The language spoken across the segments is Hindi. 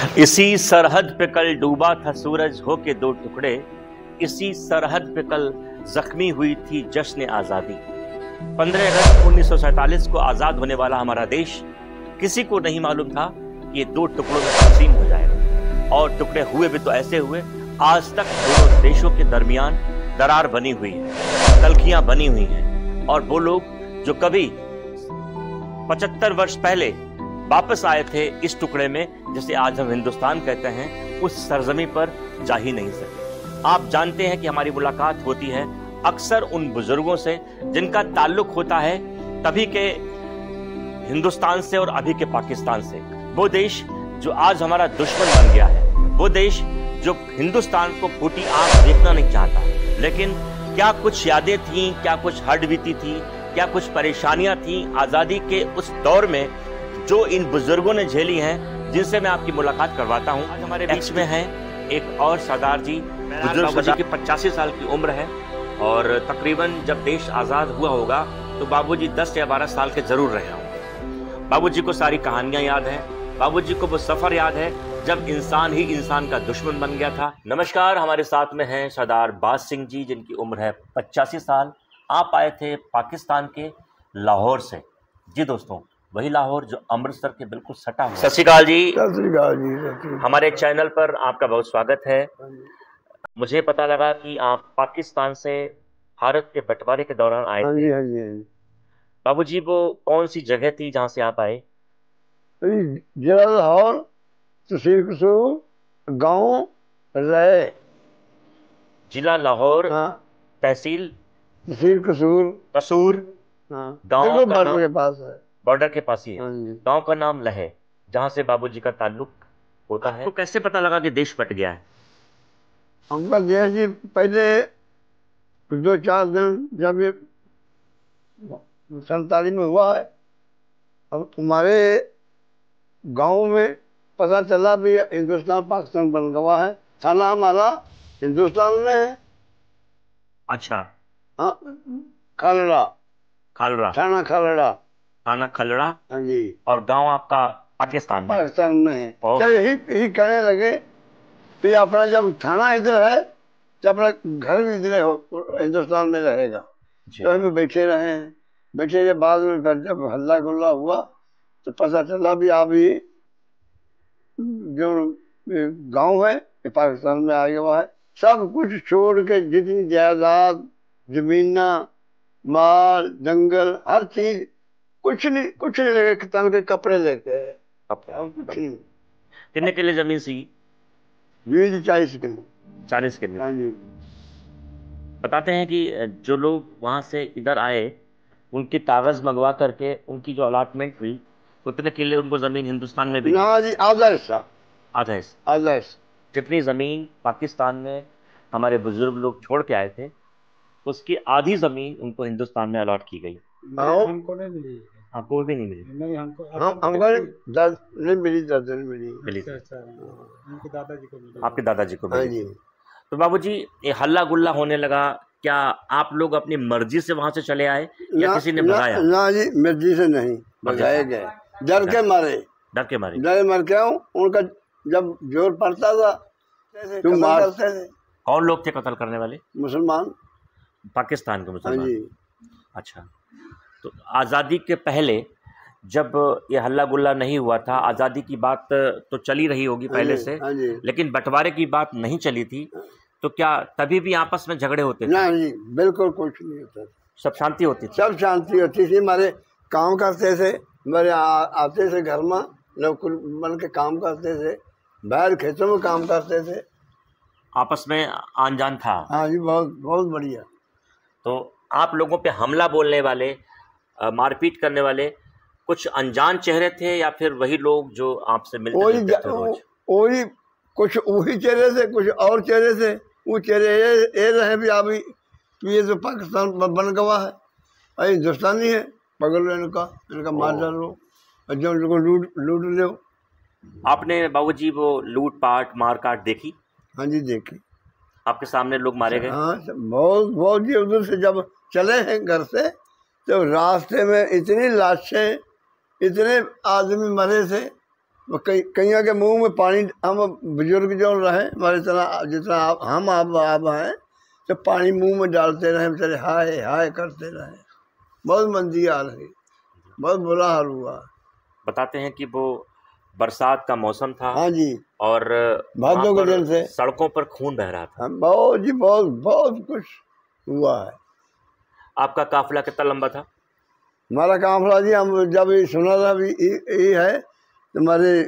इसी सरहद पे कल डूबा था सूरज होके दो टुकड़े, इसी सरहद पे कल जख्मी हुई थी जश्न आज़ादी। 15 अगस्त 1947 को आज़ाद होने वाला हमारा देश किसी को नहीं मालूम था कि ये दो टुकड़ों में तकसीम हो जाएगा, और टुकड़े हुए भी तो ऐसे हुए। आज तक दोनों देशों के दरमियान दरार बनी हुई है, तलखियां बनी हुई हैं, और वो लोग जो कभी 75 वर्ष पहले वापस आए थे इस टुकड़े में, जिसे आज हम हिंदुस्तान कहते हैं, उस सरजमी पर जा ही नहीं सके। आप जानते हैं कि हमारी मुलाकात होती है अक्सर उन बुजुर्गों से जिनका ताल्लुक होता है तभी के हिंदुस्तान से और अभी के पाकिस्तान से। वो देश जो आज हमारा दुश्मन बन गया है, वो देश जो हिंदुस्तान को फूटी आंख देखना नहीं चाहता, लेकिन क्या कुछ यादें थीं, क्या कुछ हड्डबीती थी, क्या कुछ परेशानियां थीं आज़ादी के उस दौर में जो इन बुजुर्गों ने झेली हैं, जिनसे मैं आपकी मुलाकात करवाता हूं। आज हमारे बीच में हैं एक और सरदार जी, बुजुर्ग जी की 85 साल की उम्र है, और तकरीबन जब देश आज़ाद हुआ होगा तो बाबूजी 10 या 12 साल के जरूर रहे होंगे। बाबूजी को सारी कहानियां याद है, बाबूजी को वो सफर याद है जब इंसान ही इंसान का दुश्मन बन गया था। नमस्कार, हमारे साथ में हैं सरदार बाज सिंह जी, जिनकी उम्र है 85 साल। आप आए थे पाकिस्तान के लाहौर से। जी दोस्तों, वही लाहौर जो अमृतसर के बिल्कुल सटा हुआ। सत श्री अकाल जी। सत श्री अकाल जी। हमारे चैनल पर आपका बहुत स्वागत है। मुझे पता लगा कि आप पाकिस्तान से भारत के बंटवारे के दौरान आए थे। हाँ जी। बाबूजी, वो कौन सी जगह थी जहाँ से आप आए? जिला लाहौर, तहसील कसूर, गांव रहे। जिला लाहौर, हाँ। तहसील कसूर। हाँ। गांव बॉर्डर के पास है। बॉर्डर के पास ही है। हाँ जी। गांव का नाम लहे, जहाँ से बाबूजी का ताल्लुक होता है। तो कैसे पता लगा कि देश बट गया है? हमका देश जी पहले 2-4 दिन जब ये 47 में हुआ है, अब हमारे गांव में पता चला भी हिंदुस्तान पाकिस्तान बन गया है। थाना हमारा हिंदुस्तान में है। अच्छा। हाँ, खालड़ा। थाना खलड़ा। हाँ जी। और गांव आपका पाकिस्तान में है। चल यही कहने लगे कि अपना जब थाना इधर है तो अपना घर भी इधर हिंदुस्तान में रहेगा। तो हम बैठे के बाद में फिर जब हल्ला गुल्ला हुआ तो पता चला भी आप ये जो गांव है ये पाकिस्तान में आ गया है। सब कुछ छोड़ के जितनी जायदाद, जमीना, माल, जंगल, हर चीज, कुछ नहीं लेके, किसान के कपड़े लेके, कुछ नहीं। कितने किले जमीन सी? 40 किलो। 40 किले। हाँ जी। बताते हैं कि जो लोग वहां से इधर आए, उनकी कागज मंगवा करके उनकी जो अलॉटमेंट हुई, उतने किले उनको जमीन हिंदुस्तान में भी? ना जी, आधा हिस्सा। जितनी जमीन पाकिस्तान में हमारे बुजुर्ग लोग छोड़ के आए थे, उसकी आधी जमीन उनको हिंदुस्तान में अलॉट की गई। हमको नहीं मिली। आपको भी नहीं मिली? नहीं, हमको नहीं मिली। आपके दादाजी को हाँ मिली। जी। तो बाबूजी, ये हल्ला गुल्ला होने लगा, क्या आप लोग अपनी मर्जी से वहां से चले आए या किसी ने भगाया? ना जी, मर्जी से नहीं, भगाए गए। डर के मारे मर के उनका जब जोर पड़ता था तो मारते थे। कौन लोग थे कत्ल करने वाले? मुसलमान, पाकिस्तान के मुसलमान। हाँ जी। अच्छा, तो आज़ादी के पहले जब ये हल्ला गुल्ला नहीं हुआ था, आज़ादी की बात तो चली रही होगी पहले से, लेकिन बंटवारे की बात नहीं चली थी, तो क्या तभी भी आपस में झगड़े होते थे? नहीं, बिल्कुल कुछ नहीं होता। सब शांति होती थी? सब शांति होती थी। हमारे काम करते थे, हमारे आते थे घर में, नौकर बन के काम करते थे, बाहर खेतों में काम करते थे। आपस में आन जान था? हाँ जी, बहुत बढ़िया। तो आप लोगों पे हमला बोलने वाले, मारपीट करने वाले कुछ अनजान चेहरे थे या फिर वही लोग जो आपसे मिलते थे रोज? वही चेहरे थे, कुछ और चेहरे थे। वो चेहरे ये रहे भी अभी ये तो पाकिस्तान बन गया है, हिंदुस्तानी है, पकड़ लो इनका मार डालो, जो उनको लूट लो। आपने बाबूजी वो लूट पाट मार काट देखी? हाँ जी, देखी। आपके सामने लोग मारे गए? हाँ, बहुत जी। उधर से जब चले हैं घर से तो रास्ते में इतनी लाशें, इतने आदमी मरे थे कईया के मुंह में पानी, हम बुजुर्ग जो रहे हमारे तरह जितना आप हैं, तो पानी मुंह में डालते रहे बेचारे, हाय हाय करते रहे। बहुत मंदी हाल है, बहुत बुरा हाल हुआ। बताते हैं कि वो बरसात का मौसम था। हाँ जी, और भादों के दिन से सड़कों पर खून बह रहा था। बहुत जी, बहुत बहुत कुछ हुआ है। आपका काफिला कितना लंबा था? हमारा काफिला जी, हम जब ये सुना था भी ये है, तो हमारे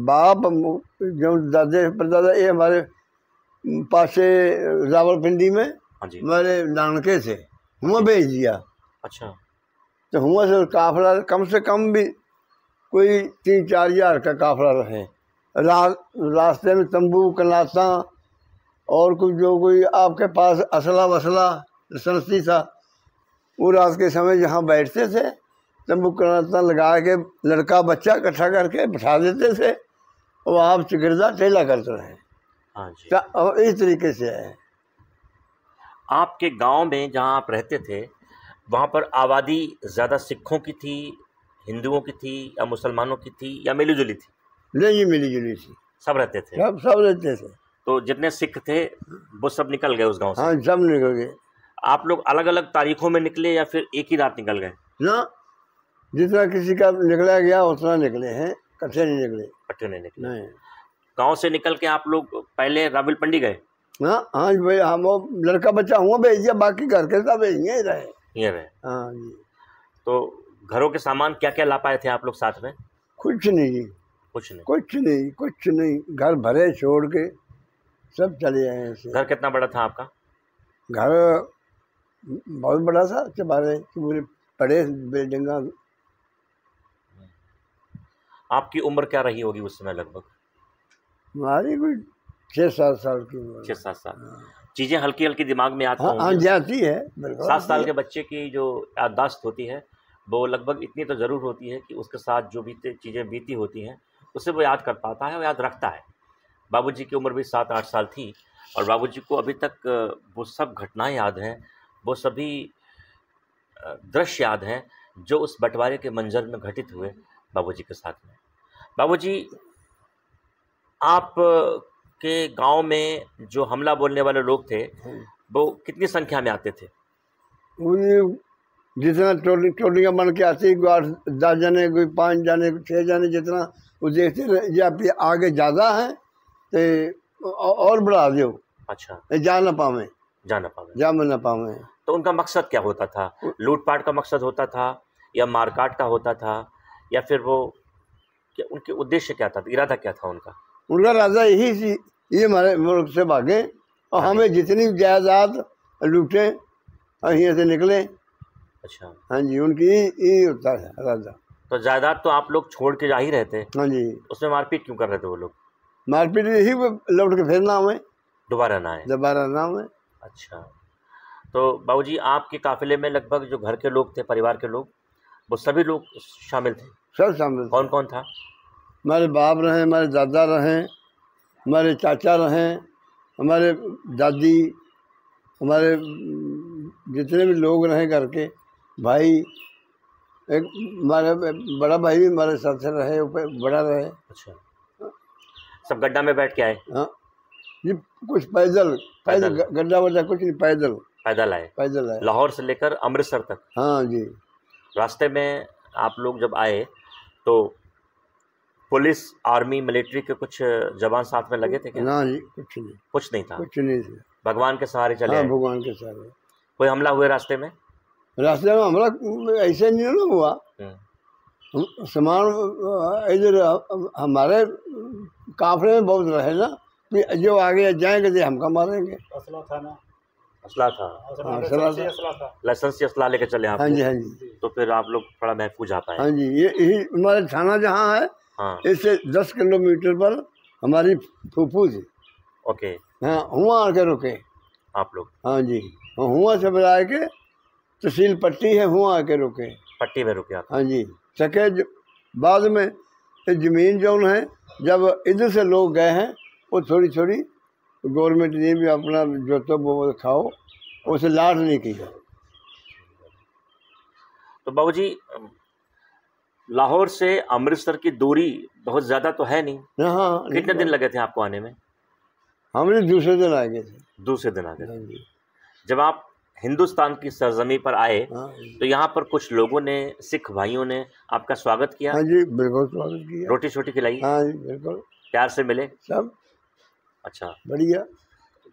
बाप जो दादे परदादा, ये हमारे पासे रावलपिंडी में हमारे नानके से हुआ भेज दिया। अच्छा। तो हुआ से काफिला कम से कम भी कोई 3-4 हज़ार का काफिला रहे। रास्ते में तंबू कनाता और कुछ जो कोई आपके पास असला वसला सनसी था, वो रात के समय जहाँ बैठते थे तंबू कनाता लगा के लड़का बच्चा इकट्ठा करके बिठा देते थे और आप चिकित्सा ठेला करते रहे। हाँ जी। तो इस तरीके से है। आपके गांव में जहाँ आप रहते थे, वहाँ पर आबादी ज़्यादा सिखों की थी, हिंदुओं की थी, या मुसलमानों की थी, या मिली जुली थी? नहीं, मिली जुली थी, सब रहते थे। सब रहते थे। तो जितने सिख थे वो सब निकल गए उस गांव से? हाँ, सब निकल गए। आप लोग अलग अलग तारीखों में निकले या फिर एक ही रात निकल गए? ना, जितना किसी का निकला गया उतना निकले हैं, इकट्ठे नहीं निकले। इकट्ठे नहीं निकले? नहीं। गांव से निकल के आप लोग पहले रावलपिंडी गए? हाँ हाँ भाई, हम वो लड़का बच्चा हुआ भेज दिया, बाकी घर के सब यहीं रहे। ये रहे? हाँ जी। तो घरों के सामान क्या क्या ला पाए थे आप लोग साथ में? कुछ नहीं जी, कुछ नहीं? कुछ नहीं, घर भरे छोड़ के सब चले आए ऐसे। घर कितना बड़ा था आपका? घर बहुत बड़ा था, चबारे पूरे बड़े बिल्डिंग। आपकी उम्र क्या रही होगी उस समय लगभग? हमारी कोई 6-7 साल की उम्र। 6-7 साल। चीज़ें हल्की हल्की दिमाग में आती होंगी। हाँ, जाती है। 7 साल के बच्चे की जो याददाश्त होती है वो लगभग इतनी तो ज़रूर होती है कि उसके साथ जो भी चीज़ें बीती होती हैं उसे वो याद कर पाता है और याद रखता है। बाबूजी की उम्र भी 7-8 साल थी और बाबूजी को अभी तक वो सब घटनाएं याद हैं, वो सभी दृश्य याद हैं जो उस बंटवारे के मंजर में घटित हुए बाबूजी के साथ में। बाबूजी, आप के गांव में जो हमला बोलने वाले लोग थे वो कितनी संख्या में आते थे? जितना टोलियाँ बन के आती, 10 जने, कोई 5 जने, 6 जने, जितना वो देखते रहे। जब आगे ज़्यादा है तो और बढ़ा दो। अच्छा। जा न पावे। तो उनका मकसद क्या होता था? लूटपाट का मकसद होता था या मारकाट का होता था, या फिर वो उनके उद्देश्य क्या था, इरादा क्या था उनका? उनका राजा यही थी, ये हमारे मुल्क से भागे और हमें जितनी जायदाद लूटे और यहाँ से निकले। अच्छा। हाँ जी, उनकी यही होता है राजा। तो जायदाद तो आप लोग छोड़ के जा ही रहे थे। हाँ जी। उसमें मारपीट क्यों कर रहे थे वो लोग? मारपीट यही लौट के फिर ना आए, दोबारा ना आए। अच्छा। तो बाबूजी, आपके काफिले में लगभग जो घर के लोग थे, परिवार के लोग, वो सभी लोग शामिल थे? सब शामिल। कौन कौन था? हमारे बाप रहे, हमारे दादा रहे, हमारे चाचा रहे, हमारे दादी, हमारे जितने भी लोग रहे घर के भाई, एक हमारे बड़ा भाई भी हमारे साथ से रहे, ऊपर बड़ा रहे। अच्छा। सब गड्ढा में बैठ के आए? हाँ जी, कुछ पैदल गड्ढा वड्ढा कुछ नहीं, पैदल आए। लाहौर से लेकर अमृतसर तक? हाँ जी। रास्ते में आप लोग जब आए तो पुलिस, आर्मी, मिलिट्री के कुछ जवान साथ में लगे थे क्या? ना जी, कुछ नहीं था। भगवान के सहारे चले? हाँ, भगवान के सहारे। कोई हमला हुए रास्ते में? हमला ऐसे नहीं ना हुआ। सामान इधर हमारे काफले में बहुत रहे ना, जो आगे जाएंगे तो हमका मारेंगे। असला था। लाइसेंसी असला लेके चले आप? हाँ जी। तो फिर आप लोग थोड़ा महफूज आ पाए? हाँ जी, यही हमारे थाना जहाँ है, हाँ, इससे 10 किलोमीटर पर हमारी फूफू थी। ओके। हाँ, हुआ आके रुके आप लोग? हाँ जी, हुआ से बुला के, तहसील पट्टी है, हुआ आके रुके, पट्टी में रुके आप? हाँ जी। सके बाद में ज़मीन जो है, जब इधर से लोग गए हैं, वो थोड़ी गवर्नमेंट ने भी अपना जो तो वो खाओ, उसे लाट नहीं किया। तो बाबूजी, लाहौर से अमृतसर की दूरी बहुत ज्यादा तो है नहीं। हाँ, कितने दिन लगे थे आपको आने में? हमने दूसरे दिन आ गए थे। दूसरे दिन आ गए। हाँ जी। जब आप हिंदुस्तान की सरजमी पर आए हाँ तो यहाँ पर कुछ लोगों ने, सिख भाइयों ने आपका स्वागत किया? हाँ जी, बिल्कुल स्वागत किया। रोटी शोटी खिलाई? हाँ जी, बिल्कुल प्यार से मिले सब। अच्छा, बढ़िया।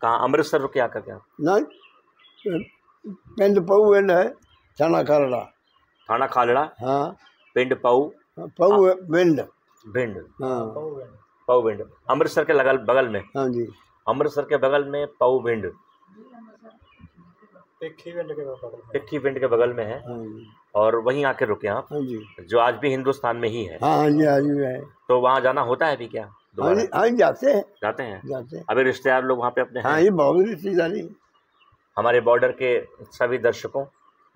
कहाँ अमृतसर रुके आकर क्या? ना पिंड पऊ है, थाना खालड़ा। थाना खालड़ा, हाँ, पिंड पऊ, पऊ विंड। भिंड, हाँ पऊ भिंड, अमृतसर के बगल में। हाँ जी, अमृतसर के बगल में पऊ भिंड, पिक्की पिंड के बगल में है। हाँ जी, और वहीं आके रुके आप, हाँ जी, जो आज भी हिंदुस्तान में ही है। हाँ हाँ जी, हाँ जी है। तो वहाँ जाना होता है भी क्या? हाँ दोबारा जी, हाँ जी, जाते हैं, जाते हैं? जाते हैं। अभी रिश्तेदार लोग वहाँ पे अपने हाँ हैं? ये बहुत रिश्तेदारी। हमारे बॉर्डर के सभी दर्शकों,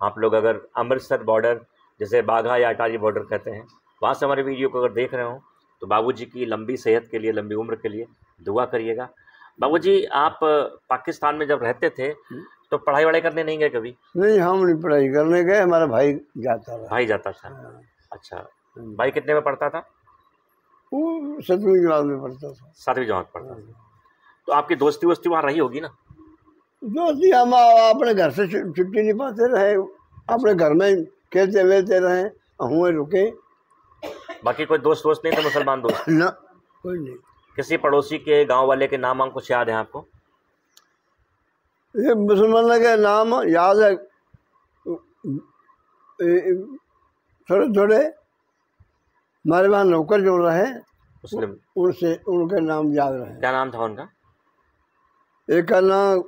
आप लोग अगर अमृतसर बॉर्डर, जैसे बाघा या अटारी बॉर्डर कहते हैं, वहाँ से हमारे वीडियो को अगर देख रहे हो तो बाबूजी की लंबी सेहत के लिए, लंबी उम्र के लिए दुआ करिएगा। बाबूजी, आप पाकिस्तान में जब रहते थे तो पढ़ाई वढ़ाई करने नहीं गए कभी? नहीं, हम नहीं पढ़ाई करने गए, हमारा भाई जाता रहा। भाई जाता था? हाँ, अच्छा, भाई कितने में पढ़ता था? वो 7वीं जमात में पढ़ता था। 7वीं जमात पढ़ता था। तो आपकी दोस्ती वोस्ती वहाँ रही होगी ना? दोस्ती हम अपने घर से छुट्टी नहीं पाते रहे, अपने घर में खेलते वेलते रहे, हुए रुके। बाकी कोई दोस्त वोस्त नहीं थे, मुसलमान दोस्त? ना, कोई नहीं। किसी पड़ोसी के, गांव वाले के नाम वाम कुछ याद है आपको? ये मुसलमान के नाम याद है थोड़े थोड़े। हमारे वहाँ नौकर जो रहे मुस्लिम, उनसे उनके नाम याद रहे। क्या नाम था उनका? एक का नाम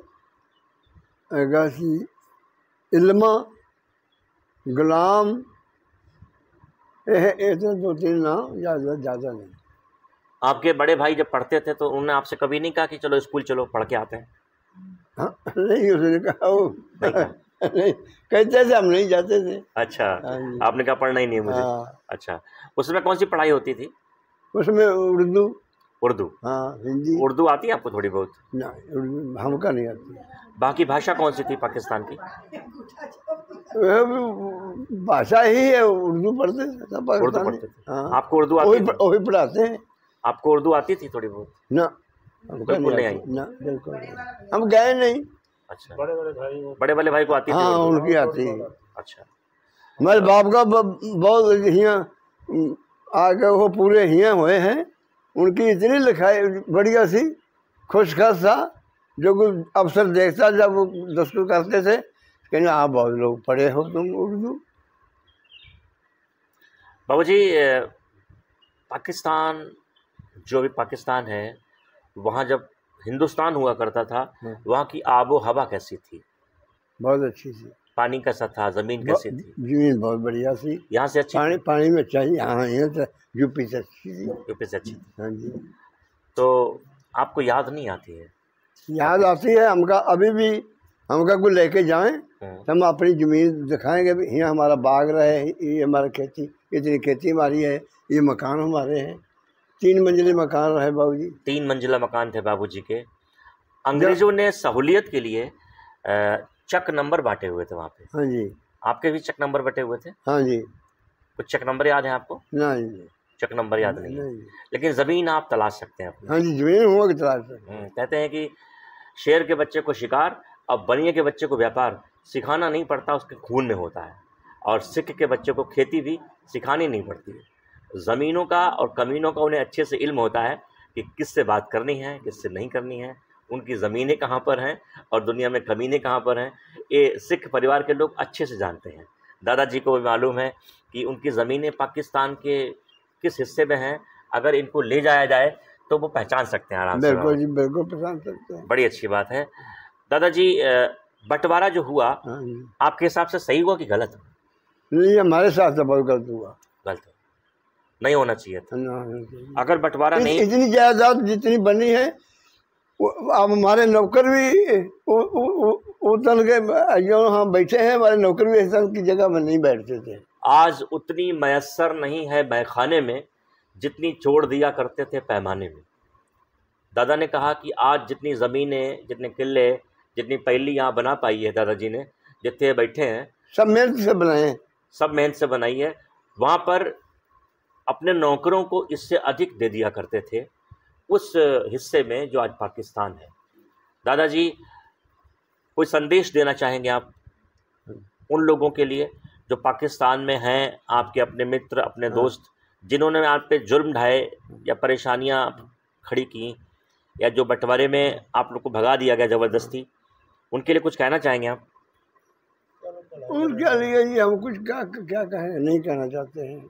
गासी इल्मा, गुलाम, ऐसे 2-3 नाम ज़्यादा नहीं। आपके बड़े भाई जब पढ़ते थे तो उन्होंने आपसे कभी नहीं कहा कि चलो स्कूल चलो, पढ़ के आते हैं? हाँ, नहीं, उसने कहा वो नहीं कहा? नहीं, कहते थे, हम नहीं जाते थे। अच्छा, हाँ जी। आपने कहा पढ़ना ही नहीं है मुझे। हाँ, अच्छा, उसमें कौन सी पढ़ाई होती थी? उसमें उर्दू। उर्दू? हाँ, हिंदी उर्दू आती है आपको थोड़ी बहुत? ना, उर्दू हमका नहीं आती। बाकी भाषा कौन सी थी पाकिस्तान की? वह भी भाषा ही है, उर्दू पढ़ते थे सब उर्दू पाकिस्तानी। पढ़ते थे। हाँ, आपको उर्दू आती थी? वही पढ़ाते हैं। आपको उर्दू आती थी थोड़ी बहुत? ना, हमका बिल्कुल नहीं आती। आई? ना, बिल्कुल नहीं। हम गए नहीं। अच्छा, बड़े वाले भाई को आती थी हाँ, उर्दू? उनकी आती है। अच्छा, हमारे बाप का बहुत हियाँ आगे वो पूरे हियाँ हुए हैं। उनकी इतनी लिखाई बढ़िया सी, खुशखस था, जो कोई अफसर देखता जब वो दस्तखत करते थे, कहने आप बहुत लोग पढ़े हो तुम उर्दू। बाबूजी, पाकिस्तान, जो अभी पाकिस्तान है, वहाँ जब हिंदुस्तान हुआ करता था, वहाँ की आबो हवा कैसी थी? बहुत अच्छी थी। पानी कैसा था? ज़मीन कैसी थी? जमीन बहुत बढ़िया सी। यहाँ से अच्छी? पानी में चाहिए। हाँ, यहाँ से यूपी से अच्छी थी। यूपी से अच्छी थी? हाँ जी। तो आपको याद नहीं आती है? याद आती है हमका, अभी भी हमका कोई लेके जाएं तो हम अपनी ज़मीन दिखाएंगे भी, यहाँ हमारा बाग रहे, ये हमारा खेती, इतनी खेती हमारी है, ये मकान हमारे हैं। 3 मंजिले मकान रहे बाबूजी। 3 मंजिला मकान थे बाबूजी के। अंग्रेजों ने सहूलियत के लिए चक नंबर बांटे हुए थे वहाँ पे। हाँ जी। आपके भी चक नंबर बटे हुए थे? हाँ जी। कुछ चक नंबर याद है आपको? नहीं, चक नंबर याद नहीं है, नहीं। लेकिन ज़मीन आप तलाश सकते हैं अपनी। हाँ जी, जमीन हुआ की तलाश है। कहते हैं कि शेर के बच्चे को शिकार और बनिए के बच्चे को व्यापार सिखाना नहीं पड़ता, उसके खून में होता है। और सिख के बच्चे को खेती भी सिखानी नहीं पड़ती है। ज़मीनों का और कमीनों का उन्हें अच्छे से इल्म होता है कि किससे बात करनी है, किससे नहीं करनी है, उनकी ज़मीनें कहाँ पर हैं और दुनिया में कमीने कहाँ पर हैं। ये सिख परिवार के लोग अच्छे से जानते हैं। दादाजी को भी मालूम है कि उनकी ज़मीनें पाकिस्तान के किस हिस्से में हैं। अगर इनको ले जाया जाए तो वो पहचान सकते हैं आराम से। बिल्कुल जी, बिल्कुल पहचान सकते हैं। बड़ी अच्छी बात है। दादाजी, बंटवारा जो हुआ, आपके हिसाब से सही हुआ कि गलत? नहीं, हमारे साथ तो बहुत गलत हुआ। गलत नहीं होना चाहिए था। अगर बंटवारा नहीं, इतनी जायदाद जितनी बनी है, अब हमारे नौकर भी उतन के जो हम बैठे हैं, हमारे नौकर भी ऐसा की जगह में नहीं बैठते थे। आज उतनी मैसर नहीं है मैखाने में जितनी छोड़ दिया करते थे पैमाने में। दादा ने कहा कि आज जितनी ज़मीनें, जितने किले, जितनी पहली यहाँ बना पाई है दादाजी ने, जितने बैठे हैं, सब मेहनत से बनाए हैं। सब मेहनत से बनाई है। वहाँ पर अपने नौकरों को इससे अधिक दे दिया करते थे उस हिस्से में जो आज पाकिस्तान है। दादाजी, कोई संदेश देना चाहेंगे आप उन लोगों के लिए जो पाकिस्तान में हैं, आपके अपने मित्र, अपने दोस्त, जिन्होंने आप पे जुर्म ढाए या परेशानियां खड़ी की, या जो बंटवारे में आप लोग को भगा दिया गया ज़बरदस्ती, उनके लिए कुछ कहना चाहेंगे आप? उनके लिए जी हम कुछ क्या कहें, नहीं कहना चाहते हैं।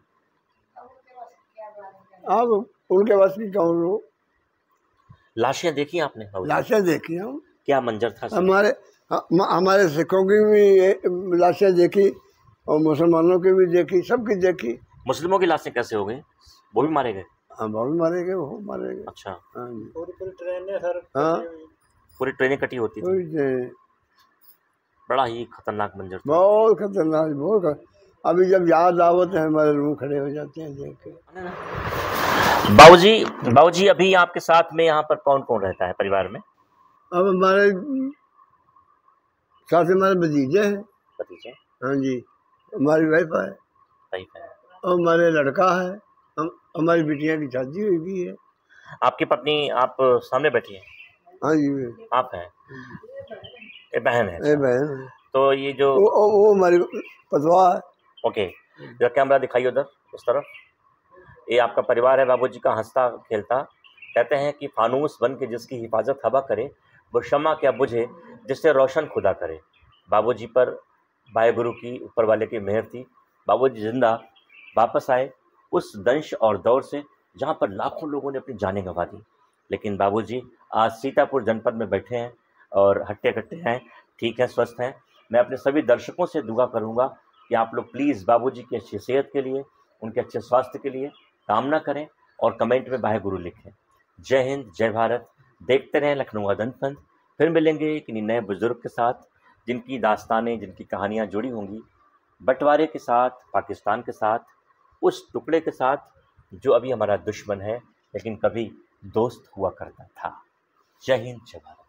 आप उनके बस की कौन लोग। लाशें देखी आपने? लाशें देखी हम। क्या मंजर था? हमारे सिखों की भी लाशें देखी और मुसलमानों की भी देखी, सबकी देखी। मुस्लिमों की लाशें कैसे हो गई? वो भी मारे गए? हाँ, वो भी मारे गए, वो मारे गए। अच्छा। हाँ जी। पूरी ट्रेनें सर, पूरी ट्रेनें कटी होती थी। बड़ा ही खतरनाक मंजर था। बहुत खतरनाक, बहुत। अभी जब याद आवत है हमारे रूह खड़े हो जाते हैं देख के। बाबूजी अभी आपके साथ में यहाँ पर कौन कौन रहता है परिवार में? अब हमारे साथ हमारे भतीजे हैं। भतीजे? हाँ जी, हमारी वाइफ है और हमारे लड़का है। हमारी बिटिया की शादी हुई भी है। आपकी पत्नी आप सामने बैठी है? हाँ जी, आप हैं। ये बहन है? ये बहन है। तो ये जो वो हमारी पतवा है। ओके, जरा कैमरा दिखाइए उधर, उस तरफ। ये आपका परिवार है। बाबूजी का हंसता खेलता। कहते हैं कि फानूस बन के जिसकी हिफाजत हवा करे, वो शम्मा क्या बुझे जिससे रोशन खुदा करे। बाबूजी पर बाय गुरु की, ऊपर वाले की मेहर थी। बाबूजी जिंदा वापस आए उस दंश और दौर से जहाँ पर लाखों लोगों ने अपनी जानें गंवा दी। लेकिन बाबूजी आज सीतापुर जनपद में बैठे हैं और हट्टे कट्टे हैं, ठीक हैं, स्वस्थ हैं। मैं अपने सभी दर्शकों से दुआ करूँगा कि आप लोग प्लीज़ बाबूजी की अच्छी सेहत के लिए, उनके अच्छे स्वास्थ्य के लिए कामना करें और कमेंट में बाय गुरु लिखें। जय हिंद, जय भारत। देखते रहें लखनऊ अदनफंद। फिर मिलेंगे किन्हीं नए बुजुर्ग के साथ, जिनकी दास्तानें, जिनकी कहानियाँ जुड़ी होंगी बंटवारे के साथ, पाकिस्तान के साथ, उस टुकड़े के साथ जो अभी हमारा दुश्मन है लेकिन कभी दोस्त हुआ करता था। जय हिंद, जय भारत।